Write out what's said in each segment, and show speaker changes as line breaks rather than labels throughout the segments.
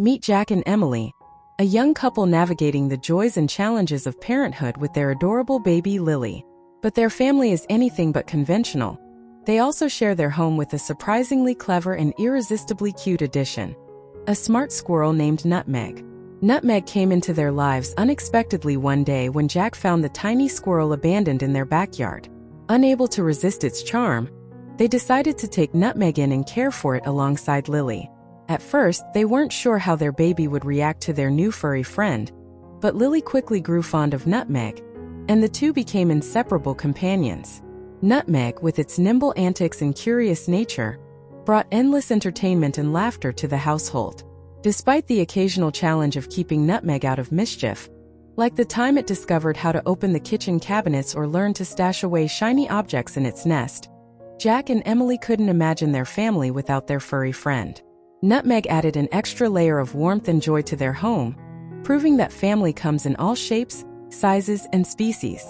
Meet Jack and Emily, a young couple navigating the joys and challenges of parenthood with their adorable baby Lily. But their family is anything but conventional. They also share their home with a surprisingly clever and irresistibly cute addition: a smart squirrel named Nutmeg. Nutmeg came into their lives unexpectedly one day when Jack found the tiny squirrel abandoned in their backyard. Unable to resist its charm, they decided to take Nutmeg in and care for it alongside Lily. At first, they weren't sure how their baby would react to their new furry friend, but Lily quickly grew fond of Nutmeg, and the two became inseparable companions. Nutmeg, with its nimble antics and curious nature, brought endless entertainment and laughter to the household. Despite the occasional challenge of keeping Nutmeg out of mischief, like the time it discovered how to open the kitchen cabinets or learn to stash away shiny objects in its nest, Jack and Emily couldn't imagine their family without their furry friend. Nutmeg added an extra layer of warmth and joy to their home, proving that family comes in all shapes, sizes, and species.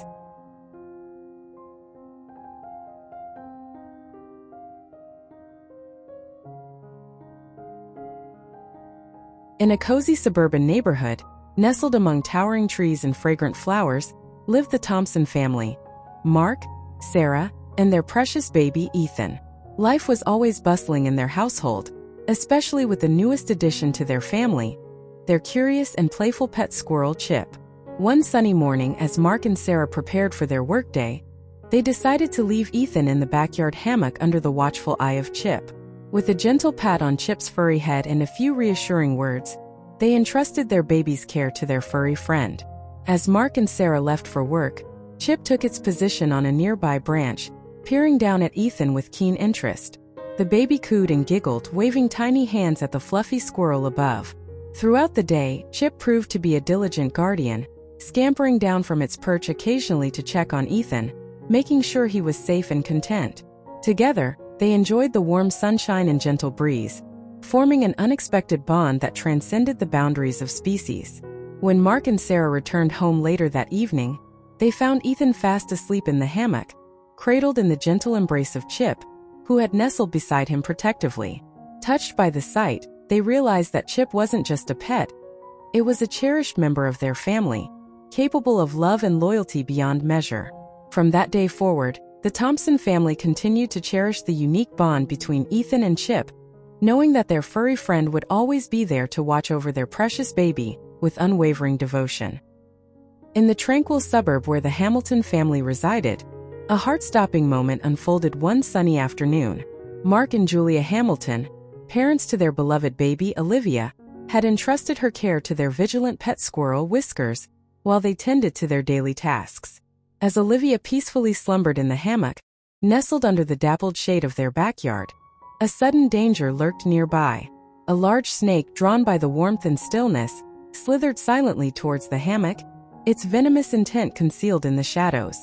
In a cozy suburban neighborhood, nestled among towering trees and fragrant flowers, lived the Thompson family: Mark, Sarah, and their precious baby Ethan. Life was always bustling in their household, especially with the newest addition to their family, their curious and playful pet squirrel Chip. One sunny morning, as Mark and Sarah prepared for their workday, they decided to leave Ethan in the backyard hammock under the watchful eye of Chip. With a gentle pat on Chip's furry head and a few reassuring words, they entrusted their baby's care to their furry friend. As Mark and Sarah left for work, Chip took its position on a nearby branch, peering down at Ethan with keen interest. The baby cooed and giggled, waving tiny hands at the fluffy squirrel above. Throughout the day, Chip proved to be a diligent guardian, scampering down from its perch occasionally to check on Ethan, making sure he was safe and content. Together, they enjoyed the warm sunshine and gentle breeze, forming an unexpected bond that transcended the boundaries of species. When Mark and Sarah returned home later that evening, they found Ethan fast asleep in the hammock, cradled in the gentle embrace of Chip, who had nestled beside him protectively. Touched by the sight, they realized that Chip wasn't just a pet. It was a cherished member of their family, capable of love and loyalty beyond measure. From that day forward, the Thompson family continued to cherish the unique bond between Ethan and Chip, knowing that their furry friend would always be there to watch over their precious baby with unwavering devotion. In the tranquil suburb where the Hamilton family resided, a heart-stopping moment unfolded one sunny afternoon. Mark and Julia Hamilton, parents to their beloved baby Olivia, had entrusted her care to their vigilant pet squirrel Whiskers while they tended to their daily tasks. As Olivia peacefully slumbered in the hammock, nestled under the dappled shade of their backyard, a sudden danger lurked nearby. A large snake, drawn by the warmth and stillness, slithered silently towards the hammock, its venomous intent concealed in the shadows.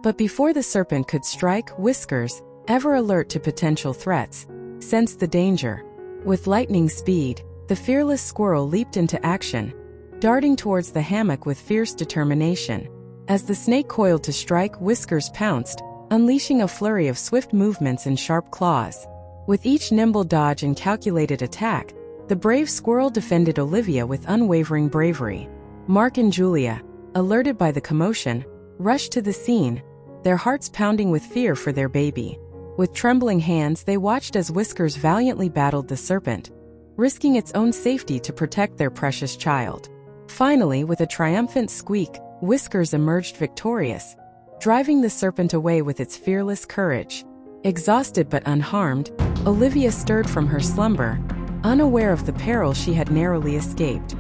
But before the serpent could strike, Whiskers, ever alert to potential threats, sensed the danger. With lightning speed, the fearless squirrel leaped into action, darting towards the hammock with fierce determination. As the snake coiled to strike, Whiskers pounced, unleashing a flurry of swift movements and sharp claws. With each nimble dodge and calculated attack, the brave squirrel defended Olivia with unwavering bravery. Mark and Julia, alerted by the commotion, rushed to the scene, their hearts pounding with fear for their baby. With trembling hands, they watched as Whiskers valiantly battled the serpent, risking its own safety to protect their precious child. Finally, with a triumphant squeak, Whiskers emerged victorious, driving the serpent away with its fearless courage. Exhausted but unharmed, Olivia stirred from her slumber, unaware of the peril she had narrowly escaped.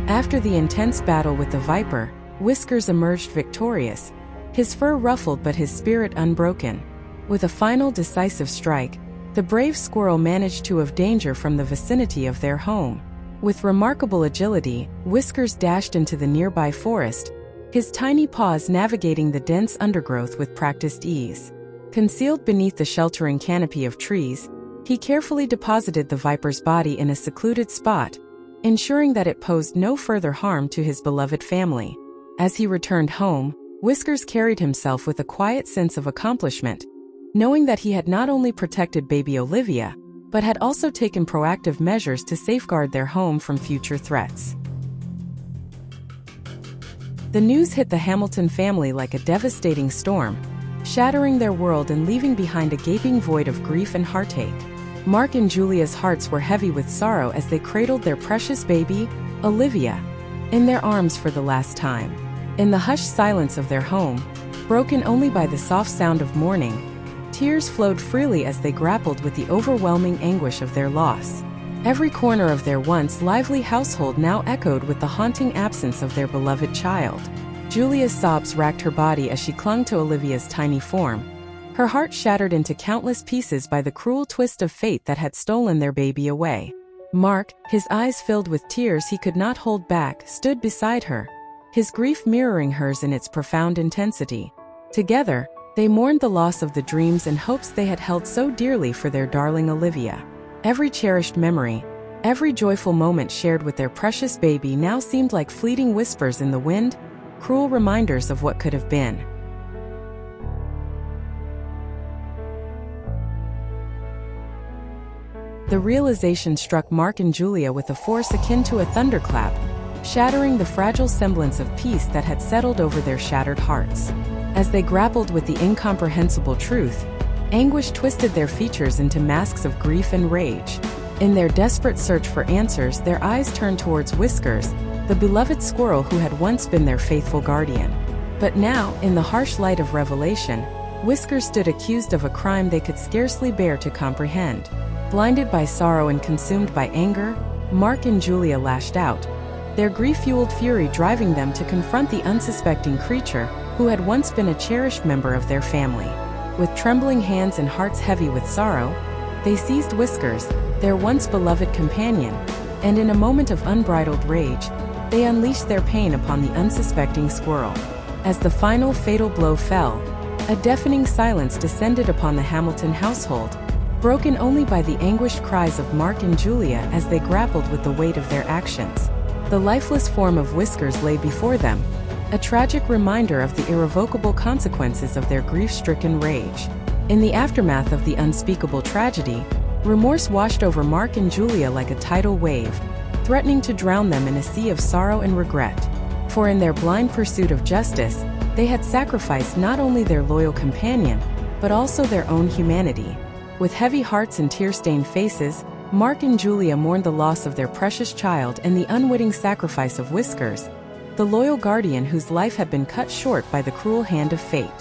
After the intense battle with the viper, Whiskers emerged victorious, his fur ruffled but his spirit unbroken. With a final decisive strike, the brave squirrel managed to avoid danger from the vicinity of their home. With remarkable agility, Whiskers dashed into the nearby forest, his tiny paws navigating the dense undergrowth with practiced ease. Concealed beneath the sheltering canopy of trees, he carefully deposited the viper's body in a secluded spot, ensuring that it posed no further harm to his beloved family. As he returned home, Whiskers carried himself with a quiet sense of accomplishment, knowing that he had not only protected baby Olivia, but had also taken proactive measures to safeguard their home from future threats. The news hit the Hamilton family like a devastating storm, shattering their world and leaving behind a gaping void of grief and heartache. Mark and Julia's hearts were heavy with sorrow as they cradled their precious baby, Olivia, in their arms for the last time. In the hushed silence of their home, broken only by the soft sound of mourning, tears flowed freely as they grappled with the overwhelming anguish of their loss. Every corner of their once lively household now echoed with the haunting absence of their beloved child. Julia's sobs racked her body as she clung to Olivia's tiny form, her heart shattered into countless pieces by the cruel twist of fate that had stolen their baby away. Mark, his eyes filled with tears he could not hold back, stood beside her, his grief mirroring hers in its profound intensity. Together, they mourned the loss of the dreams and hopes they had held so dearly for their darling Olivia. Every cherished memory, every joyful moment shared with their precious baby now seemed like fleeting whispers in the wind, cruel reminders of what could have been. The realization struck Mark and Julia with a force akin to a thunderclap, shattering the fragile semblance of peace that had settled over their shattered hearts. As they grappled with the incomprehensible truth, anguish twisted their features into masks of grief and rage. In their desperate search for answers, their eyes turned towards Whiskers, the beloved squirrel who had once been their faithful guardian. But now, in the harsh light of revelation, Whiskers stood accused of a crime they could scarcely bear to comprehend. Blinded by sorrow and consumed by anger, Mark and Julia lashed out, their grief-fueled fury driving them to confront the unsuspecting creature who had once been a cherished member of their family. With trembling hands and hearts heavy with sorrow, they seized Whiskers, their once beloved companion, and in a moment of unbridled rage, they unleashed their pain upon the unsuspecting squirrel. As the final fatal blow fell, a deafening silence descended upon the Hamilton household, broken only by the anguished cries of Mark and Julia as they grappled with the weight of their actions. The lifeless form of Whiskers lay before them, a tragic reminder of the irrevocable consequences of their grief-stricken rage. In the aftermath of the unspeakable tragedy, remorse washed over Mark and Julia like a tidal wave, threatening to drown them in a sea of sorrow and regret. For in their blind pursuit of justice, they had sacrificed not only their loyal companion, but also their own humanity. With heavy hearts and tear-stained faces, Mark and Julia mourned the loss of their precious child and the unwitting sacrifice of Whiskers, the loyal guardian whose life had been cut short by the cruel hand of fate.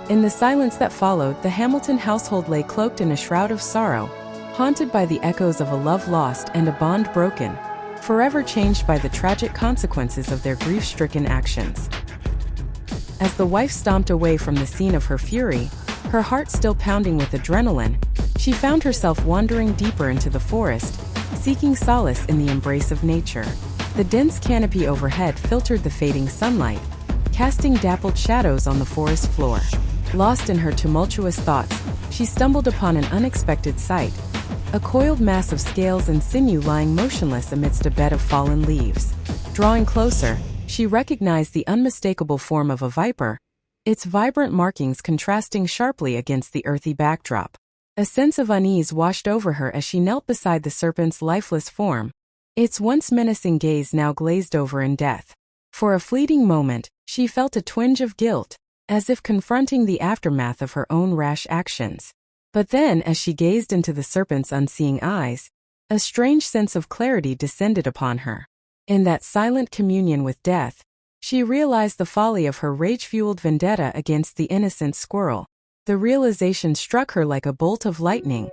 In the silence that followed, the Hamilton household lay cloaked in a shroud of sorrow, haunted by the echoes of a love lost and a bond broken, forever changed by the tragic consequences of their grief-stricken actions. As the wife stomped away from the scene of her fury, her heart still pounding with adrenaline, she found herself wandering deeper into the forest, seeking solace in the embrace of nature. The dense canopy overhead filtered the fading sunlight, casting dappled shadows on the forest floor. Lost in her tumultuous thoughts, she stumbled upon an unexpected sight, a coiled mass of scales and sinew lying motionless amidst a bed of fallen leaves. Drawing closer, she recognized the unmistakable form of a viper, its vibrant markings contrasting sharply against the earthy backdrop. A sense of unease washed over her as she knelt beside the serpent's lifeless form, its once menacing gaze now glazed over in death. For a fleeting moment, she felt a twinge of guilt, as if confronting the aftermath of her own rash actions. But then, as she gazed into the serpent's unseeing eyes, a strange sense of clarity descended upon her. In that silent communion with death, she realized the folly of her rage-fueled vendetta against the innocent squirrel. The realization struck her like a bolt of lightning,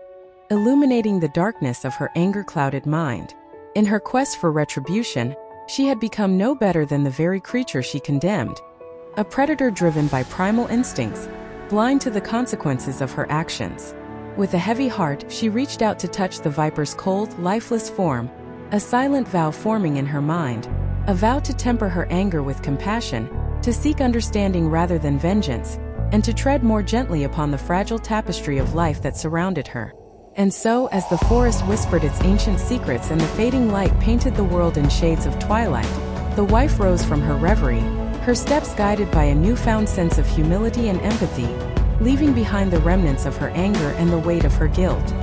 illuminating the darkness of her anger-clouded mind. In her quest for retribution, She had become no better than the very creature she condemned, a predator driven by primal instincts, blind to the consequences of her actions. With a heavy heart, she reached out to touch the viper's cold, lifeless form, a silent vow forming in her mind, a vow to temper her anger with compassion, to seek understanding rather than vengeance, and to tread more gently upon the fragile tapestry of life that surrounded her. And so, as the forest whispered its ancient secrets and the fading light painted the world in shades of twilight, the wife rose from her reverie, her steps guided by a newfound sense of humility and empathy, leaving behind the remnants of her anger and the weight of her guilt.